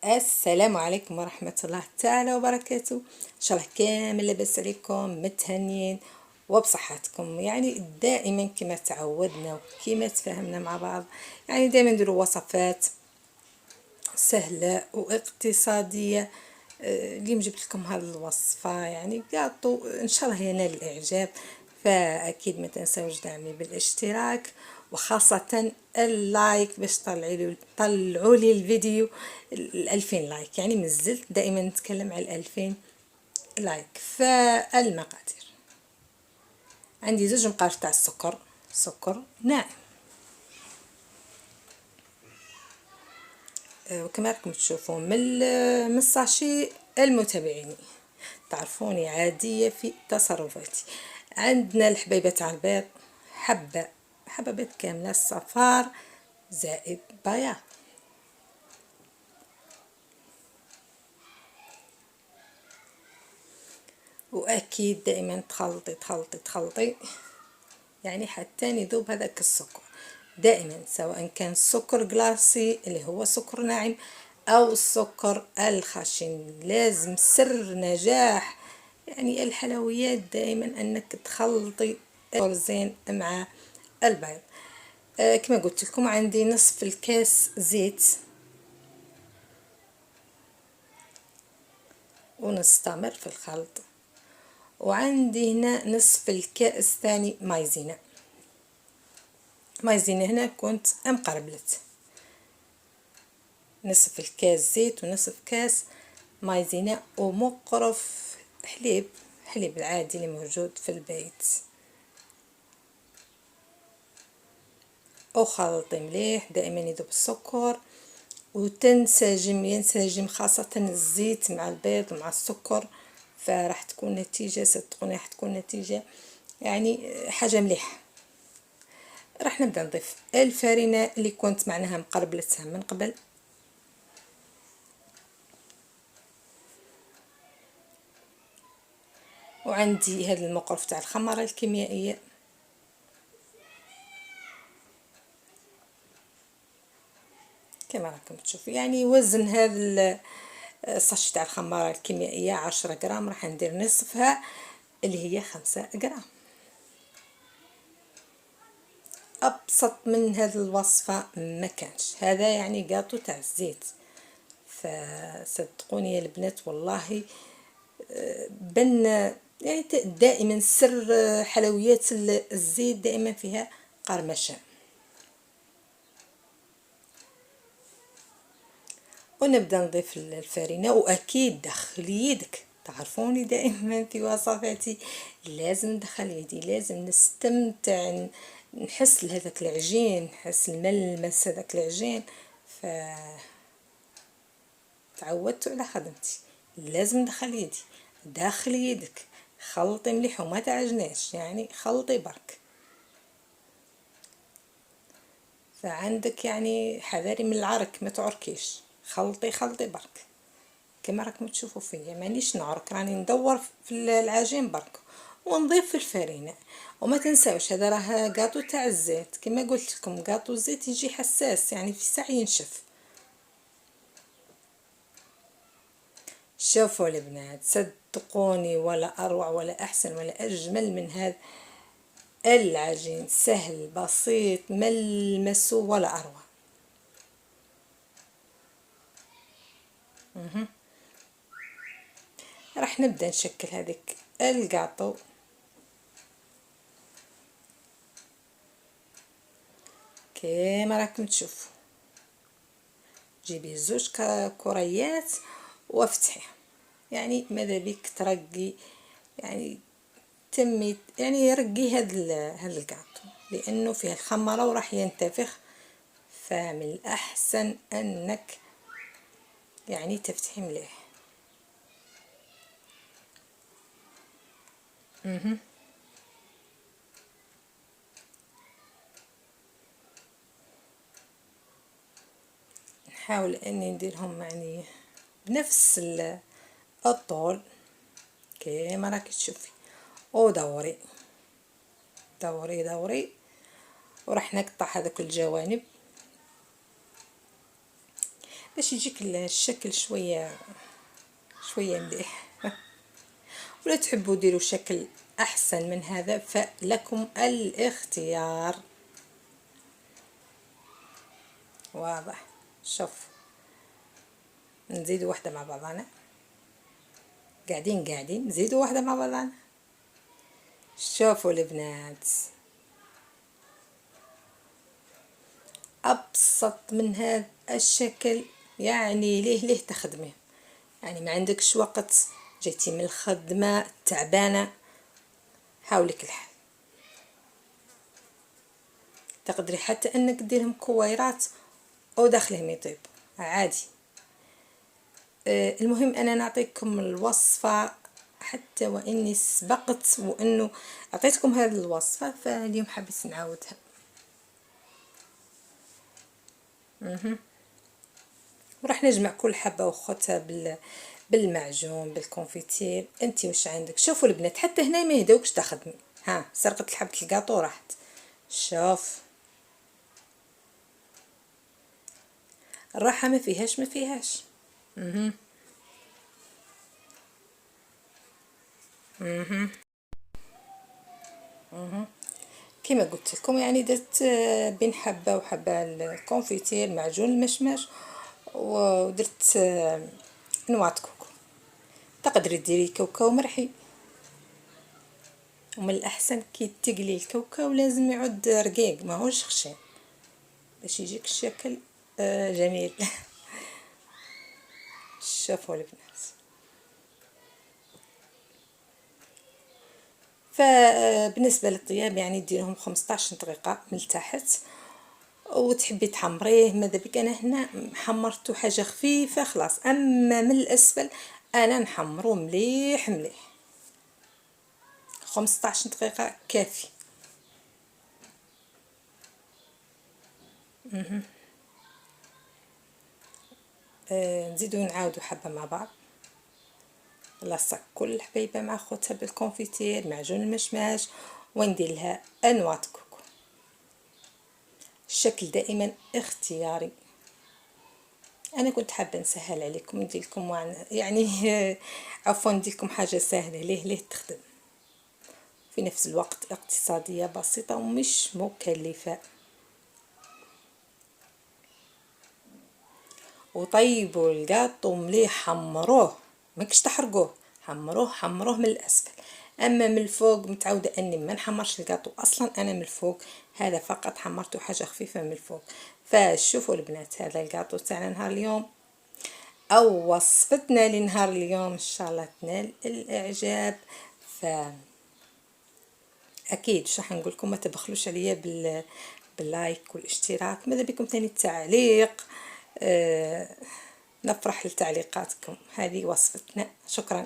السلام عليكم ورحمة الله تعالى وبركاته. ان شاء الله كامل لاباس عليكم متهنيين وبصحتكم. يعني دائما كما تعودنا وكما تفاهمنا مع بعض، يعني دائما نديروا وصفات سهلة واقتصادية. اليوم جبت لكم هذه الوصفة، يعني قاطو ان شاء الله ينال الاعجاب. فاكيد ما تنسوش دعمي بالاشتراك وخاصة اللايك باش طلعوا لي الفيديو 2000 لايك. يعني مازلت دائما نتكلم على 2000 لايك. فالمقادير: عندي 2 مقارف تاع السكر، سكر ناعم. وكما راكم تشوفوا من الساشي، المتابعين تعرفوني عادية في تصرفاتي. عندنا الحبيبة تاع البيض، حبة بيض كاملة الصفار زائد بياض. واكيد دائما تخلطي يعني حتى يذوب هذاك السكر. دائما سواء كان السكر جلاسي اللي هو سكر ناعم او السكر الخشن، لازم سر نجاح يعني الحلويات دائما انك تخلطي زين مع البيض. كما قلت لكم عندي نصف الكاس زيت ونستمر في الخلط. وعندي هنا نصف الكاس ثاني مايزينا هنا كنت مقربلت. نصف الكاس زيت ونصف كاس مايزينا ومقرف حليب العادي اللي موجود في البيت. وخلطي مليح دائما يذوب السكر ينسجم خاصة الزيت مع البيض ومع السكر. فراح تكون نتيجة، صدقوني راح تكون نتيجة يعني حاجة مليحة. راح نبدأ نضيف الفارينة اللي كنت معناها مقربلتها من قبل. وعندي هذا المقرف تاع الخمارة الكيميائية. كما راكم تشوفوا يعني وزن هذا الساشي تاع الخمارة الكيميائية 10 غرام، راح ندير نصفها اللي هي 5 غرام. ابسط من هذه الوصفة ما كانش. هذا يعني قاطو تاع الزيت. فصدقوني يا البنات والله بن يعني دائما سر حلويات الزيت دائما فيها قرمشة. ونبدا نضيف الفارينة. واكيد دخل يدك، تعرفوني دائما في وصفاتي لازم ندخل يدي، لازم نستمتع، نحس لهذاك العجين، نحس الملمس هذاك العجين. ف تعودت على خدمتي، لازم ندخل يدي. داخل يدك خلطي مليح وما تعجناش، يعني خلطي برك. فعندك يعني حذاري من العرك، ما تعركيش، خلطي برك. كما راكم تشوفوا فيا مانيش نعرك، راني ندور في العجين برك ونضيف الفارينة. وما تنساوش هذا راه قاطو تاع الزيت، كما قلت لكم قاطو الزيت يجي حساس، يعني في ساعة ينشف. شوفوا البنات صدقوني، ولا اروع ولا احسن ولا اجمل من هذا العجين، سهل بسيط ملمسه ولا اروع. راح نبدا نشكل هذيك القاطو. كما راكم تشوفوا جيبي 2 كريات وافتحيها، يعني ماذا بيك ترقي، يعني تمي يعني رقي هذا القاطو لانه فيه الخمره وراح ينتفخ. فمن الاحسن انك يعني تفتحي مليح. نحاول اني نديرهم يعني بنفس الطول كما راكي تشوفي. ودوري دوري وراح نقطع هذوك الجوانب. باش يجيك الشكل شويه شويه مليح. ولا تحبوا ديروا شكل احسن من هذا فلكم الاختيار. واضح؟ شوف، نزيدوا واحده مع بعضنا، قاعدين نزيدوا واحده مع بعضنا. شوفوا البنات، ابسط من هذا الشكل يعني ليه تخدميه؟ يعني ما عندكش وقت، جيتي من الخدمه تعبانه، حاولك الحل. تقدري حتى انك ديرهم كويرات او داخلهم يطيب عادي. المهم انا نعطيكم الوصفه، حتى واني سبقت وانه اعطيتكم هذه الوصفه، فاليوم حبيت نعاودها. وراح نجمع كل حبه وخوتها بالمعجون بالكونفيتير. انتي وش عندك؟ شوفوا البنات، حتى هنا ما يهدوكش تخدمي. ها، سرقت حبه الكاطو راحت. شوف الراحه ما فيهاش. كما قلت لكم يعني درت بين حبه وحبه الكونفيتير معجون المشماش، ودرت نواه كوكو. تقدري ديري كاوكاو مرحي، ومن الاحسن كي تقلي الكاوكاو لازم يعود رقيق ماهوش خشن باش يجيك الشكل جميل. شوفوا البنات، فبالنسبه للطياب يعني ديرهم 15 دقيقه من التحت، وتحبي تحمريه ماذا بك. انا هنا حمرته حاجه خفيفه خلاص، اما من الاسفل انا نحمره مليح مليح. 15 دقيقه كافي. نزيدو نعاودو حبه مع بعض. لاصق كل الحبيبه مع خوتها بالكونفيتير معجون المشماش، وندير لها انواع كوكو. الشكل دائما اختياري. انا كنت حابه نسهل عليكم، ندير لكم يعني عفوا ندير لكم حاجه سهله ليه تخدم في نفس الوقت، اقتصاديه بسيطه ومش مكلفه. وطيبوا القاطو مليح، حمروه ماكش تحرقوه، حمروه من الاسفل. اما من الفوق متعوده اني ما نحمرش القاطو اصلا، انا من الفوق هذا فقط حمرته حاجه خفيفه من الفوق. فشوفوا البنات، هذا القاطو تاعنا نهار اليوم او وصفتنا لنهار اليوم ان شاء الله تنال الاعجاب. ف اكيد راح نقول لكم ما تبخلوش عليا باللايك والاشتراك، ماذا بكم ثاني التعليق. نفرح لتعليقاتكم. هذه وصفتنا، شكرا.